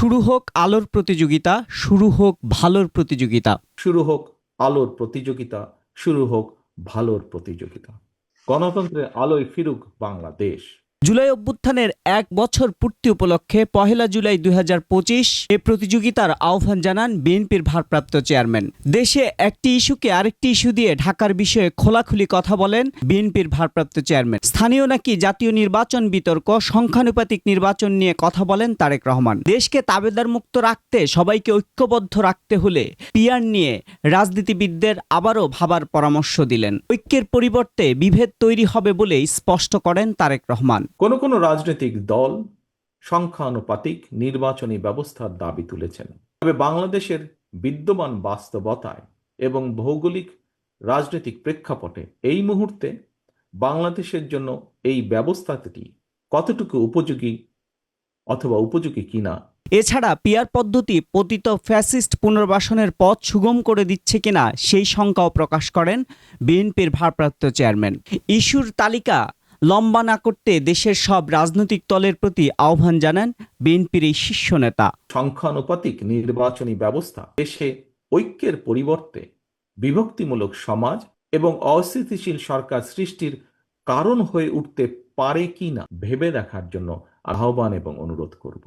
শুরু হোক আলোর প্রতিযোগিতা, শুরু হোক ভালোর প্রতিযোগিতা। শুরু হোক আলোর প্রতিযোগিতা, শুরু হোক ভালোর প্রতিযোগিতা। গণতন্ত্রের আলোয় ফিরুক বাংলাদেশ। জুলাই অভ্যুত্থানের ১ বছর পূর্তি উপলক্ষে ১ জুলাই ২০২৫ এ প্রতিযোগিতার আহ্বান জানান বিএনপির ভারপ্রাপ্ত চেয়ারম্যান। দেশে একটি ইস্যুকে আরেকটি ইস্যু দিয়ে ঢাকার বিষয়ে খোলাখুলি কথা বলেন বিএনপির ভারপ্রাপ্ত চেয়ারম্যান। স্থানীয় নাকি জাতীয় নির্বাচন বিতর্ক, সংখ্যানুপাতিক নির্বাচন নিয়ে কথা বলেন তারেক রহমান। দেশকে তাবেদার মুক্ত রাখতে, সবাইকে ঐক্যবদ্ধ রাখতে হলে পিয়ার নিয়ে রাজনীতিবিদদের আবারও ভাবার পরামর্শ দিলেন। ঐক্যের পরিবর্তে বিভেদ তৈরি হবে বলে স্পষ্ট করেন তারেক রহমান। কোনো রাজনৈতিক দল সংখ্যানুপাতিক নির্বাচনী ব্যবস্থার দাবি তুলেছেন, তবে বাংলাদেশের বিদ্যমান বাস্তবতায় এবং ভৌগোলিক রাজনৈতিক প্রেক্ষাপটে এই মুহূর্তে বাংলাদেশের জন্য এই ব্যবস্থাটি কতটুকু উপযোগী কিনা। এছাড়া পিয়ার পদ্ধতি পতিত ফ্যাসিস্ট পুনর্বাসনের পথ সুগম করে দিচ্ছে কিনা সেই শঙ্কাও প্রকাশ করেন বিএনপির ভারপ্রাপ্ত চেয়ারম্যান। ইস্যুর তালিকা লম্বা না করতে দেশের সব রাজনৈতিক দলের প্রতি আহ্বান জানান বিএনপির এই শীর্ষ নেতা। সংখ্যানুপাতিক নির্বাচনী ব্যবস্থা দেশে ঐক্যের পরিবর্তে বিভক্তিমূলক সমাজ এবং অস্থিতিশীল সরকার সৃষ্টির কারণ হয়ে উঠতে পারে কিনা ভেবে দেখার জন্য আহ্বান এবং অনুরোধ করব।